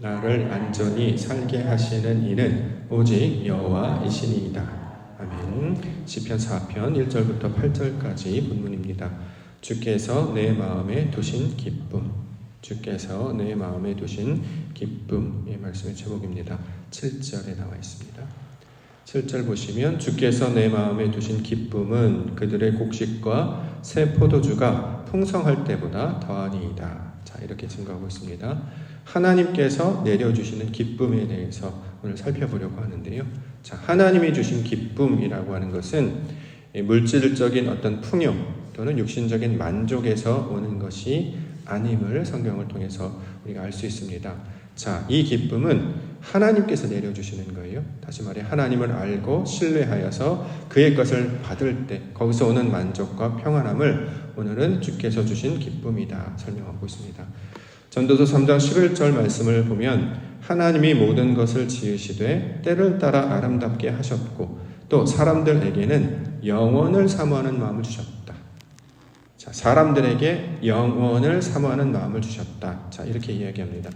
나를 안전히 살게 하시는 이는 오직 여호와이시니이다. 아멘. 시편 4편 1절부터 8절까지 본문입니다. 주께서 내 마음에 두신 기쁨, 주께서 내 마음에 두신 기쁨의 말씀의 제목입니다. 7절에 나와 있습니다. 7절 보시면 주께서 내 마음에 두신 기쁨은 그들의 곡식과 새 포도주가 풍성할 때보다 더하니이다. 자, 이렇게 증거하고 있습니다. 하나님께서 내려주시는 기쁨에 대해서 오늘 살펴보려고 하는데요. 자, 하나님이 주신 기쁨이라고 하는 것은 물질적인 어떤 풍요 또는 육신적인 만족에서 오는 것이 아님을 성경을 통해서 우리가 알 수 있습니다. 자, 이 기쁨은 하나님께서 내려주시는 거예요. 다시 말해 하나님을 알고 신뢰하여서 그의 것을 받을 때 거기서 오는 만족과 평안함을 오늘은 주께서 주신 기쁨이다 설명하고 있습니다. 전도서 3장 11절 말씀을 보면 하나님이 모든 것을 지으시되 때를 따라 아름답게 하셨고 또 사람들에게는 영원을 사모하는 마음을 주셨다. 자, 사람들에게 영원을 사모하는 마음을 주셨다. 자, 이렇게 이야기합니다.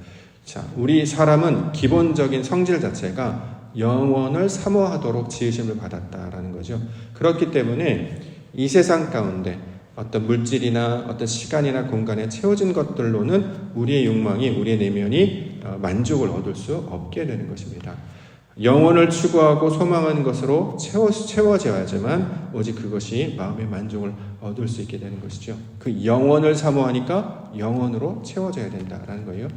자, 우리 사람은 기본적인 성질 자체가 영원을 사모하도록 지으심을 받았다라는 거죠. 그렇기 때문에 이 세상 가운데 어떤 물질이나 어떤 시간이나 공간에 채워진 것들로는 우리의 욕망이, 우리의 내면이 만족을 얻을 수 없게 되는 것입니다. 영혼을 추구하고 소망하는 것으로 채워져야지만 오직 그것이 마음의 만족을 얻을 수 있게 되는 것이죠. 그 영혼을 사모하니까 영혼으로 채워져야 된다라는 거예요.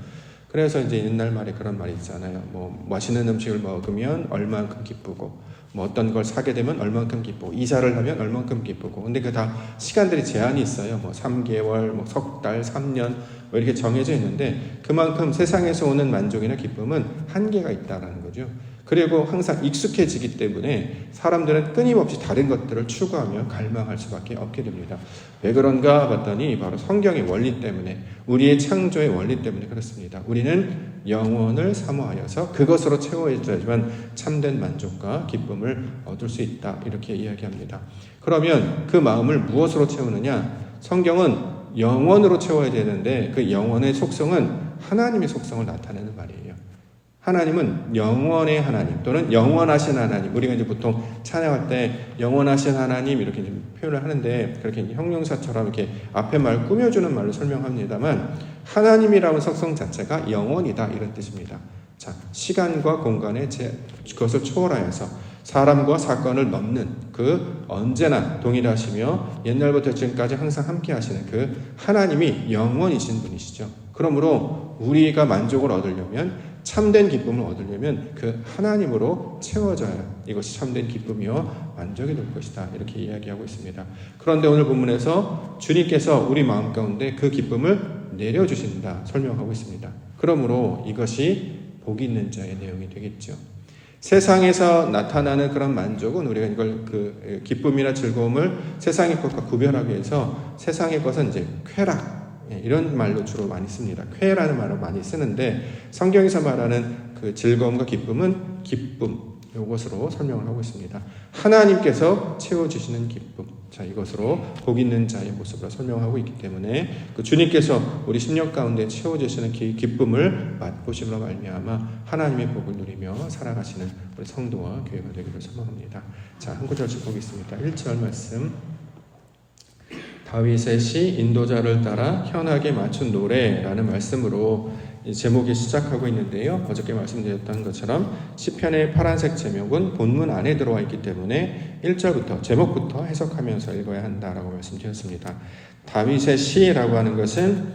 그래서 이제 옛날 말에 그런 말이 있잖아요. 뭐 맛있는 음식을 먹으면 얼만큼 기쁘고, 뭐 어떤 걸 사게 되면 얼만큼 기쁘고, 이사를 하면 얼만큼 기쁘고. 근데 그 다 시간들이 제한이 있어요. 뭐 3개월, 뭐 석 달, 3년 뭐 이렇게 정해져 있는데 그만큼 세상에서 오는 만족이나 기쁨은 한계가 있다라는 거죠. 그리고 항상 익숙해지기 때문에 사람들은 끊임없이 다른 것들을 추구하며 갈망할 수밖에 없게 됩니다. 왜 그런가 봤더니 바로 성경의 원리 때문에, 우리의 창조의 원리 때문에 그렇습니다. 우리는 영원을 사모하여서 그것으로 채워져야지만 참된 만족과 기쁨을 얻을 수 있다. 이렇게 이야기합니다. 그러면 그 마음을 무엇으로 채우느냐? 성경은 영원으로 채워야 되는데 그 영원의 속성은 하나님의 속성을 나타내는 말이에요. 하나님은 영원의 하나님 또는 영원하신 하나님. 우리가 이제 보통 찬양할 때 영원하신 하나님 이렇게 표현을 하는데 그렇게 형용사처럼 이렇게 앞에 말 꾸며주는 말로 설명합니다만 하나님이라는 속성 자체가 영원이다 이런 뜻입니다. 자, 시간과 공간의 그것을 초월하여서 사람과 사건을 넘는 그 언제나 동일하시며 옛날부터 지금까지 항상 함께 하시는 그 하나님이 영원이신 분이시죠. 그러므로 우리가 만족을 얻으려면 참된 기쁨을 얻으려면 그 하나님으로 채워져야 이것이 참된 기쁨이요 만족이 될 것이다 이렇게 이야기하고 있습니다. 그런데 오늘 본문에서 주님께서 우리 마음 가운데 그 기쁨을 내려주신다 설명하고 있습니다. 그러므로 이것이 복 있는 자의 내용이 되겠죠. 세상에서 나타나는 그런 만족은 우리가 이걸 그 기쁨이나 즐거움을 세상의 것과 구별하기 위해서 세상의 것은 이제 쾌락 이런 말로 주로 많이 씁니다. 쾌라는 말을 많이 쓰는데 성경에서 말하는 그 즐거움과 기쁨은 기쁨 이것으로 설명을 하고 있습니다. 하나님께서 채워주시는 기쁨, 자 이것으로 복 있는 자의 모습으로 설명하고 있기 때문에 그 주님께서 우리 심령 가운데 채워주시는 기쁨을 맛보심으로 말미암아 하나님의 복을 누리며 살아가시는 우리 성도와 교회가 되기를 소망합니다. 자, 한 구절씩 보겠습니다. 1절 말씀. 다윗의 시 인도자를 따라 현악에 맞춘 노래라는 말씀으로 제목이 시작하고 있는데요. 어저께 말씀드렸던 것처럼 시편의 파란색 제목은 본문 안에 들어와 있기 때문에 1절부터 제목부터 해석하면서 읽어야 한다라고 말씀드렸습니다. 다윗의 시라고 하는 것은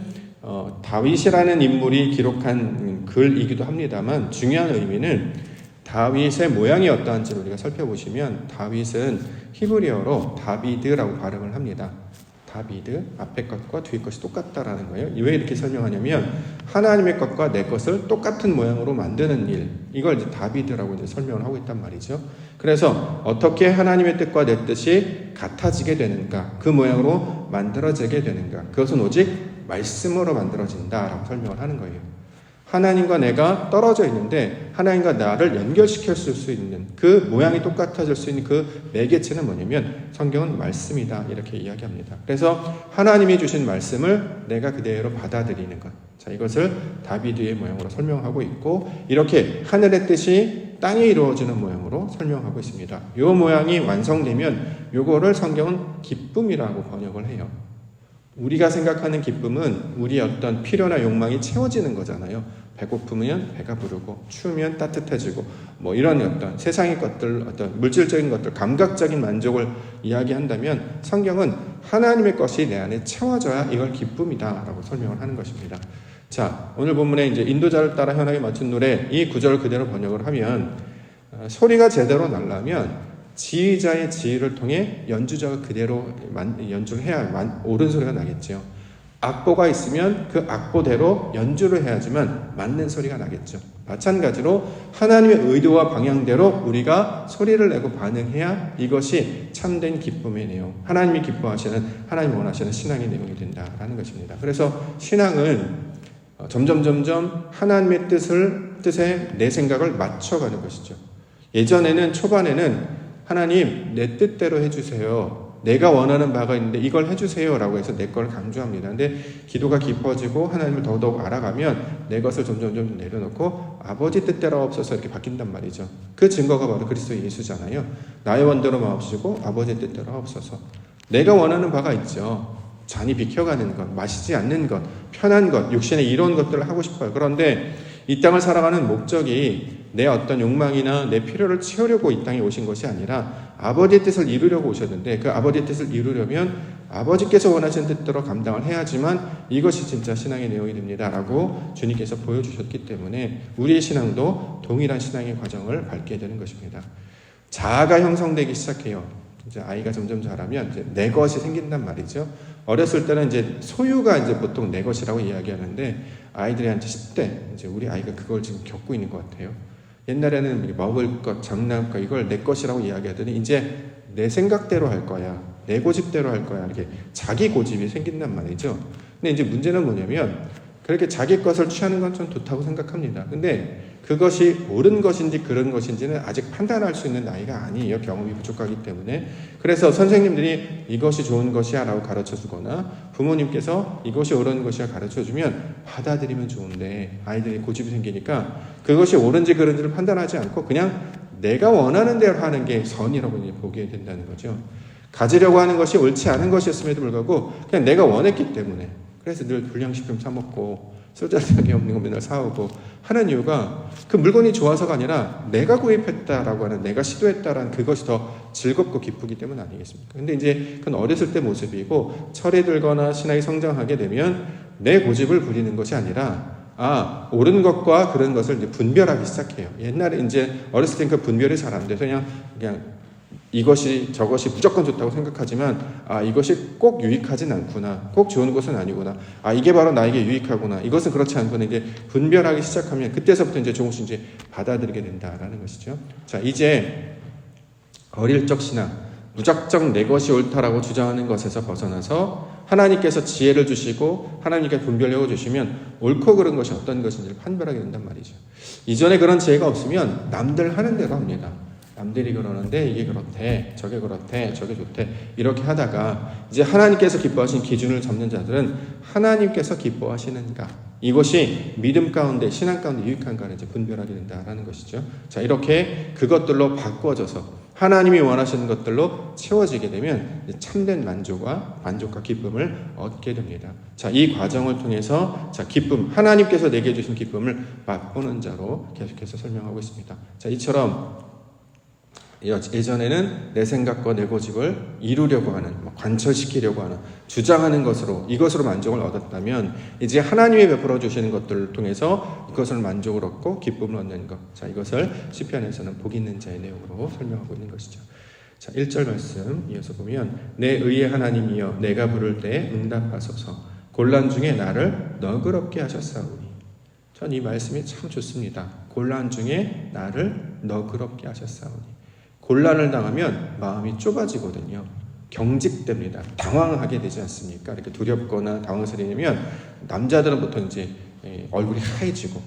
다윗이라는 인물이 기록한 글이기도 합니다만 중요한 의미는 다윗의 모양이 어떠한지를 우리가 살펴보시면 다윗은 히브리어로 다비드라고 발음을 합니다. 다비드, 앞에 것과 뒤에 것이 똑같다라는 거예요. 왜 이렇게 설명하냐면 하나님의 것과 내 것을 똑같은 모양으로 만드는 일, 이걸 이제 다비드라고 이제 설명을 하고 있단 말이죠. 그래서 어떻게 하나님의 뜻과 내 뜻이 같아지게 되는가, 그 모양으로 만들어지게 되는가, 그것은 오직 말씀으로 만들어진다라고 설명을 하는 거예요. 하나님과 내가 떨어져 있는데 하나님과 나를 연결시킬 수 있는 그 모양이 똑같아질 수 있는 그 매개체는 뭐냐면 성경은 말씀이다 이렇게 이야기합니다. 그래서 하나님이 주신 말씀을 내가 그대로 받아들이는 것, 자 자, 이것을 다비드의 모양으로 설명하고 있고 이렇게 하늘의 뜻이 땅에 이루어지는 모양으로 설명하고 있습니다. 이 모양이 완성되면 이거를 성경은 기쁨이라고 번역을 해요. 우리가 생각하는 기쁨은 우리의 어떤 필요나 욕망이 채워지는 거잖아요. 배고프면 배가 부르고 추우면 따뜻해지고 뭐 이런 어떤 세상의 것들, 어떤 물질적인 것들, 감각적인 만족을 이야기한다면 성경은 하나님의 것이 내 안에 채워져야 이걸 기쁨이다라고 설명을 하는 것입니다. 자, 오늘 본문에 이제 인도자를 따라 현악에 맞춘 노래 이 구절을 그대로 번역을 하면 소리가 제대로 나려면 지휘자의 지휘를 통해 연주자가 그대로 연주를 해야 옳은 소리가 나겠죠. 악보가 있으면 그 악보대로 연주를 해야지만 맞는 소리가 나겠죠. 마찬가지로 하나님의 의도와 방향대로 우리가 소리를 내고 반응해야 이것이 참된 기쁨의 내용, 하나님이 기뻐하시는, 하나님이 원하시는 신앙의 내용이 된다라는 것입니다. 그래서 신앙은 점점 하나님의 뜻에 내 생각을 맞춰가는 것이죠. 예전에는 초반에는 하나님 내 뜻대로 해주세요. 내가 원하는 바가 있는데 이걸 해주세요 라고 해서 내 걸 강조합니다. 근데 기도가 깊어지고 하나님을 더더욱 알아가면 내 것을 점점 내려놓고 아버지 뜻대로 없어서 이렇게 바뀐단 말이죠. 그 증거가 바로 그리스도 예수잖아요. 나의 원대로 마옵시고 아버지 뜻대로 없어서 내가 원하는 바가 있죠. 잔이 비켜가는 것, 마시지 않는 것, 편한 것, 육신의 이런 것들을 하고 싶어요. 그런데 이 땅을 살아가는 목적이 내 어떤 욕망이나 내 필요를 채우려고 이 땅에 오신 것이 아니라 아버지의 뜻을 이루려고 오셨는데 그 아버지의 뜻을 이루려면 아버지께서 원하시는 뜻대로 감당을 해야지만 이것이 진짜 신앙의 내용이 됩니다 라고 주님께서 보여주셨기 때문에 우리의 신앙도 동일한 신앙의 과정을 밟게 되는 것입니다. 자아가 형성되기 시작해요. 이제 아이가 점점 자라면 이제 내 것이 생긴단 말이죠. 어렸을 때는 이제 소유가 이제 보통 내 것이라고 이야기하는데 아이들이 한 10대 이제 우리 아이가 그걸 지금 겪고 있는 것 같아요. 옛날에는 먹을 것, 장난감 이걸 내 것이라고 이야기하더니 이제 내 생각대로 할 거야, 내 고집대로 할 거야 이렇게 자기 고집이 생긴단 말이죠. 근데 이제 문제는 뭐냐면 그렇게 자기 것을 취하는 건 좀 좋다고 생각합니다. 근데 그것이 옳은 것인지 그런 것인지는 아직 판단할 수 있는 나이가 아니에요. 경험이 부족하기 때문에. 그래서 선생님들이 이것이 좋은 것이야 라고 가르쳐주거나 부모님께서 이것이 옳은 것이야 가르쳐주면 받아들이면 좋은데 아이들이 고집이 생기니까 그것이 옳은지 그른지를 판단하지 않고 그냥 내가 원하는 대로 하는 게 선이라고 이제 보게 된다는 거죠. 가지려고 하는 것이 옳지 않은 것이었음에도 불구하고 그냥 내가 원했기 때문에 그래서 늘 불량식품 사먹고 쓸데없는 없는 거 맨날 사오고 하는 이유가 그 물건이 좋아서가 아니라 내가 구입했다라고 하는 내가 시도했다라는 그것이 더 즐겁고 기쁘기 때문 아니겠습니까? 근데 이제 그건 어렸을 때 모습이고 철이 들거나 신앙이 성장하게 되면 내 고집을 부리는 것이 아니라 옳은 것과 그런 것을 이제 분별하기 시작해요. 옛날에 이제 어렸을 땐 그 분별이 잘 안 돼서 그냥 이것이 저것이 무조건 좋다고 생각하지만 이것이 꼭 유익하진 않구나, 꼭 좋은 것은 아니구나, 이게 바로 나에게 유익하구나, 이것은 그렇지 않구나 이제 분별하기 시작하면 그때서부터 이제 조금씩 이제 받아들이게 된다라는 것이죠. 자, 이제 어릴 적 신앙, 무작정 내 것이 옳다라고 주장하는 것에서 벗어나서 하나님께서 지혜를 주시고 하나님께 분별력을 주시면 옳고 그른 것이 어떤 것인지를 판별하게 된단 말이죠. 이전에 그런 지혜가 없으면 남들 하는 대로 합니다. 남들이 그러는데 이게 그렇대, 저게 그렇대, 저게 좋대 이렇게 하다가 이제 하나님께서 기뻐하신 기준을 잡는 자들은 하나님께서 기뻐하시는가, 이것이 믿음 가운데 신앙 가운데 유익한가를 이제 분별하게 된다라는 것이죠. 자, 이렇게 그것들로 바꿔져서 하나님이 원하시는 것들로 채워지게 되면 참된 만족과 기쁨을 얻게 됩니다. 자, 이 과정을 통해서 기쁨, 하나님께서 내게 주신 기쁨을 맛보는 자로 계속해서 설명하고 있습니다. 자, 이처럼 예전에는 내 생각과 내 고집을 이루려고 하는, 관철시키려고 하는, 주장하는 것으로 이것으로 만족을 얻었다면 이제 하나님이 베풀어 주시는 것들을 통해서 이것을 만족을 얻고 기쁨을 얻는 것. 자, 이것을 시편에서는 복 있는 자의 내용으로 설명하고 있는 것이죠. 자, 1절 말씀 이어서 보면 내 의의 하나님이여 내가 부를 때 응답하소서 곤란 중에 나를 너그럽게 하셨사오니. 전 이 말씀이 참 좋습니다. 곤란 중에 나를 너그럽게 하셨사오니. 곤란을 당하면 마음이 좁아지거든요. 경직됩니다. 당황하게 되지 않습니까? 이렇게 두렵거나 당황스러우면 남자들은 보통 이제 얼굴이 하얘지고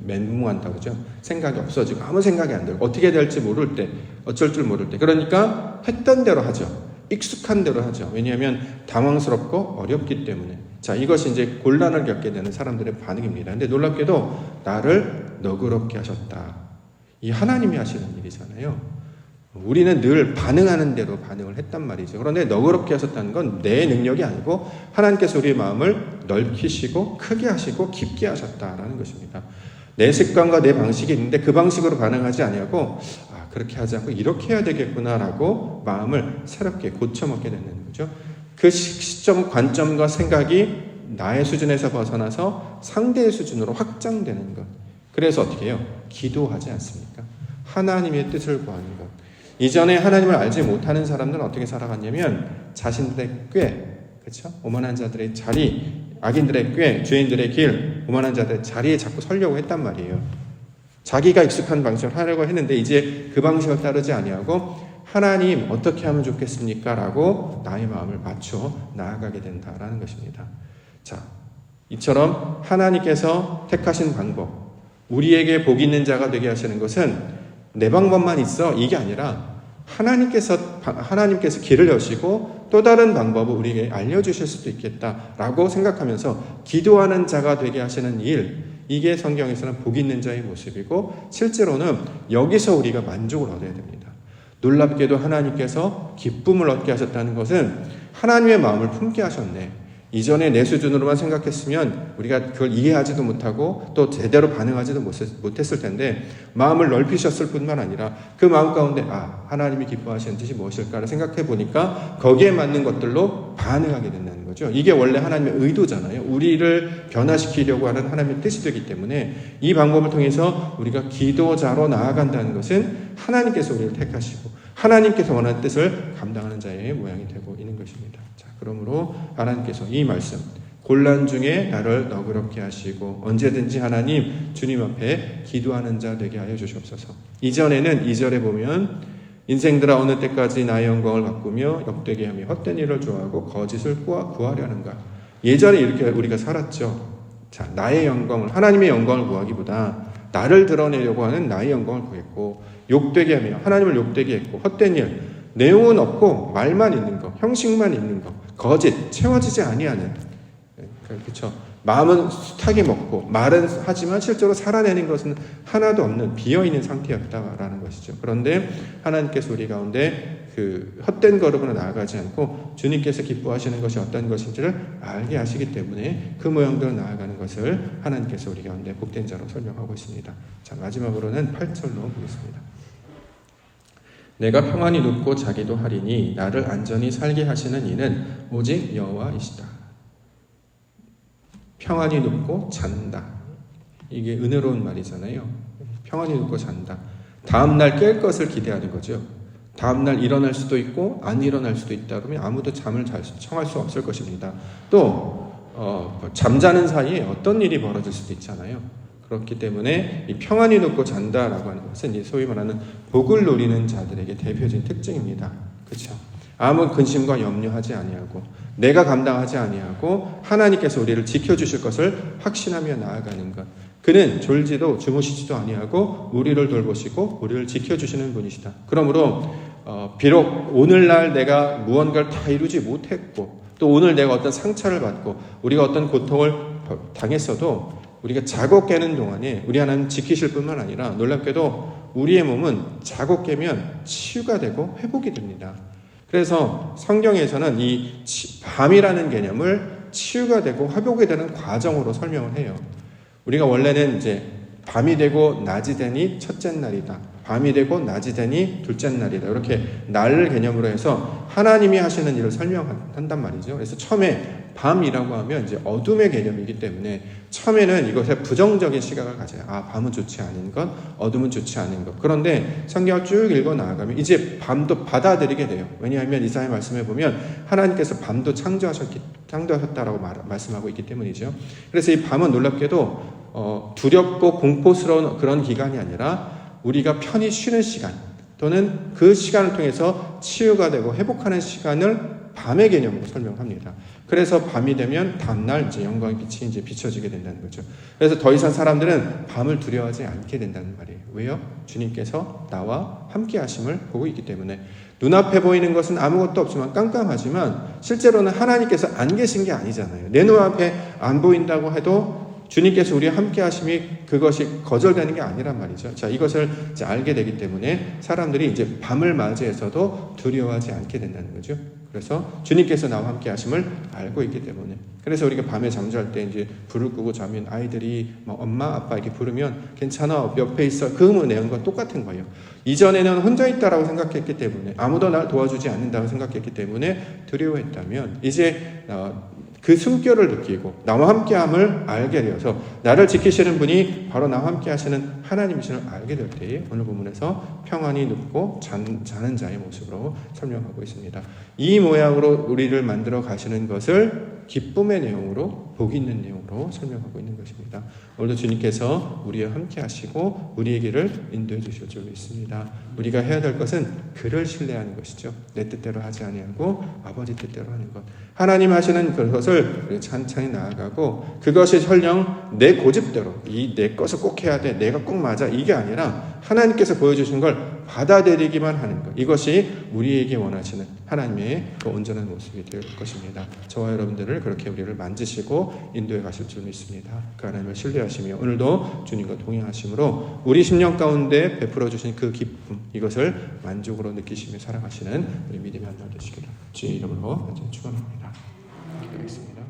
멘붕한다고 그러죠. 생각이 없어지고 아무 생각이 안 들고 어떻게 될지 모를 때, 어쩔 줄 모를 때, 그러니까 했던 대로 하죠. 익숙한 대로 하죠. 왜냐하면 당황스럽고 어렵기 때문에. 자, 이것이 이제 곤란을 겪게 되는 사람들의 반응입니다. 근데 놀랍게도 나를 너그럽게 하셨다. 이 하나님이 하시는 일이잖아요. 우리는 늘 반응하는 대로 반응을 했단 말이죠. 그런데 너그럽게 하셨다는 건 내 능력이 아니고 하나님께서 우리의 마음을 넓히시고 크게 하시고 깊게 하셨다라는 것입니다. 내 습관과 내 방식이 있는데 그 방식으로 반응하지 아니하고 그렇게 하지 않고 이렇게 해야 되겠구나라고 마음을 새롭게 고쳐먹게 되는 거죠. 그 시점, 관점과 생각이 나의 수준에서 벗어나서 상대의 수준으로 확장되는 것. 그래서 어떻게 해요? 기도하지 않습니까? 하나님의 뜻을 구하는 것. 이전에 하나님을 알지 못하는 사람들은 어떻게 살아갔냐면 자신들의 꾀, 그렇죠? 오만한 자들의 자리, 악인들의 꾀, 죄인들의 길, 오만한 자들의 자리에 자꾸 서려고 했단 말이에요. 자기가 익숙한 방식을 하려고 했는데 이제 그 방식을 따르지 아니하고 하나님 어떻게 하면 좋겠습니까? 라고 나의 마음을 맞춰 나아가게 된다라는 것입니다. 자, 이처럼 하나님께서 택하신 방법, 우리에게 복 있는 자가 되게 하시는 것은 내 방법만 있어 이게 아니라 하나님께서 길을 여시고 또 다른 방법을 우리에게 알려주실 수도 있겠다라고 생각하면서 기도하는 자가 되게 하시는 일, 이게 성경에서는 복 있는 자의 모습이고 실제로는 여기서 우리가 만족을 얻어야 됩니다. 놀랍게도 하나님께서 기쁨을 얻게 하셨다는 것은 하나님의 마음을 품게 하셨네. 이전에 내 수준으로만 생각했으면 우리가 그걸 이해하지도 못하고 또 제대로 반응하지도 못했을 텐데 마음을 넓히셨을 뿐만 아니라 그 마음 가운데 하나님이 기뻐하시는 뜻이 무엇일까를 생각해 보니까 거기에 맞는 것들로 반응하게 된다는 거죠. 이게 원래 하나님의 의도잖아요. 우리를 변화시키려고 하는 하나님의 뜻이 되기 때문에 이 방법을 통해서 우리가 기도자로 나아간다는 것은 하나님께서 우리를 택하시고 하나님께서 원하는 뜻을 감당하는 자의 모양이 되고 있는 것입니다. 자, 그러므로 하나님께서 이 말씀, 곤란 중에 나를 너그럽게 하시고 언제든지 하나님 주님 앞에 기도하는 자 되게 하여 주시옵소서. 이전에는 2절에 보면 인생들아 어느 때까지 나의 영광을 바꾸며 역되게 하며 헛된 일을 좋아하고 거짓을 구하려 하는가. 예전에 이렇게 우리가 살았죠. 자, 나의 영광을, 하나님의 영광을 구하기보다 나를 드러내려고 하는 나의 영광을 구했고 욕되게 하며 하나님을 욕되게 했고 헛된 일, 내용은 없고 말만 있는 거, 형식만 있는 거, 거짓, 채워지지 아니하는, 그렇죠. 마음은 숱하게 먹고 말은 하지만 실제로 살아내는 것은 하나도 없는 비어있는 상태였다라는 것이죠. 그런데 하나님께서 우리 가운데 그 헛된 걸음으로 나아가지 않고 주님께서 기뻐하시는 것이 어떤 것인지를 알게 하시기 때문에 그 모양대로 나아가는 것을 하나님께서 우리 가운데 복된 자로 설명하고 있습니다. 자, 마지막으로는 8절로 보겠습니다. 내가 평안히 눕고 자기도 하리니 나를 안전히 살게 하시는 이는 오직 여호와이시다. 평안히 눕고 잔다. 이게 은혜로운 말이잖아요. 평안히 눕고 잔다. 다음날 깰 것을 기대하는 거죠. 다음날 일어날 수도 있고 안 일어날 수도 있다 그러면 아무도 잠을 청할 수 없을 것입니다. 또 잠자는 사이에 어떤 일이 벌어질 수도 있잖아요. 그렇기 때문에 이 평안히 눕고 잔다라고 하는 것은 이 소위 말하는 복을 누리는 자들에게 대표적인 특징입니다. 그렇죠? 아무 근심과 염려하지 아니하고 내가 감당하지 아니하고 하나님께서 우리를 지켜주실 것을 확신하며 나아가는 것. 그는 졸지도 주무시지도 아니하고 우리를 돌보시고 우리를 지켜주시는 분이시다. 그러므로 비록 오늘날 내가 무언가를 다 이루지 못했고 또 오늘 내가 어떤 상처를 받고 우리가 어떤 고통을 당했어도 우리가 자고 깨는 동안에 우리 하나님 지키실 뿐만 아니라 놀랍게도 우리의 몸은 자고 깨면 치유가 되고 회복이 됩니다. 그래서 성경에서는 이 밤이라는 개념을 치유가 되고 회복이 되는 과정으로 설명을 해요. 우리가 원래는 이제 밤이 되고 낮이 되니 첫째 날이다. 밤이 되고 낮이 되니 둘째 날이다. 이렇게 날 개념으로 해서 하나님이 하시는 일을 설명한단 말이죠. 그래서 처음에 밤이라고 하면 이제 어둠의 개념이기 때문에 처음에는 이것에 부정적인 시각을 가져요. 밤은 좋지 않은 것, 어둠은 좋지 않은 것. 그런데 성경을 쭉 읽어 나아가면 이제 밤도 받아들이게 돼요. 왜냐하면 이사야 말씀에 보면 하나님께서 밤도 창조하셨다라고 말씀하고 있기 때문이죠. 그래서 이 밤은 놀랍게도 두렵고 공포스러운 그런 기간이 아니라 우리가 편히 쉬는 시간 또는 그 시간을 통해서 치유가 되고 회복하는 시간을 밤의 개념으로 설명합니다. 그래서 밤이 되면 다음날 이제 영광의 빛이 이제 비춰지게 된다는 거죠. 그래서 더 이상 사람들은 밤을 두려워하지 않게 된다는 말이에요. 왜요? 주님께서 나와 함께 하심을 보고 있기 때문에. 눈앞에 보이는 것은 아무것도 없지만 깜깜하지만 실제로는 하나님께서 안 계신 게 아니잖아요. 내 눈앞에 안 보인다고 해도 주님께서 우리와 함께 하심이 그것이 거절되는 게 아니란 말이죠. 자, 이것을 이제 알게 되기 때문에 사람들이 이제 밤을 맞이해서도 두려워하지 않게 된다는 거죠. 그래서 주님께서 나와 함께 하심을 알고 있기 때문에. 그래서 우리가 밤에 잠잘 때 이제 불을 끄고 자면 아이들이 뭐 엄마, 아빠 이렇게 부르면 괜찮아, 옆에 있어. 그 내용과 똑같은 거예요. 이전에는 혼자 있다라고 생각했기 때문에 아무도 날 도와주지 않는다고 생각했기 때문에 두려워했다면 이제 그 숨결을 느끼고 나와 함께함을 알게 되어서 나를 지키시는 분이 바로 나와 함께 하시는 하나님이심을 알게 될 때에 오늘 본문에서 평안히 눕고 자는 자의 모습으로 설명하고 있습니다. 이 모양으로 우리를 만들어 가시는 것을 기쁨의 내용으로 복 있는 내용으로 설명하고 있는 것입니다. 오늘도 주님께서 우리와 함께 하시고 우리의 길을 인도해 주실 줄 믿습니다. 우리가 해야 될 것은 그를 신뢰하는 것이죠. 내 뜻대로 하지 아니하고 아버지 뜻대로 하는 것. 하나님 하시는 그것을 찬찬히 나아가고 그것이 설령 내 고집대로 내 것을 꼭 해야 돼, 내가 꼭 맞아 이게 아니라 하나님께서 보여주신 걸 받아들이기만 하는 것. 이것이 우리에게 원하시는 하나님의 그 온전한 모습이 될 것입니다. 저와 여러분들을 그렇게 우리를 만지시고 인도해 가실 줄 믿습니다. 그 하나님을 신뢰하시며 오늘도 주님과 동행하심으로 우리 심령 가운데 베풀어 주신 그 기쁨 이것을 만족으로 느끼시며 살아가시는 우리 믿음의 한 날 되시기를 주의 이름으로 축원합니다. 기도하겠습니다.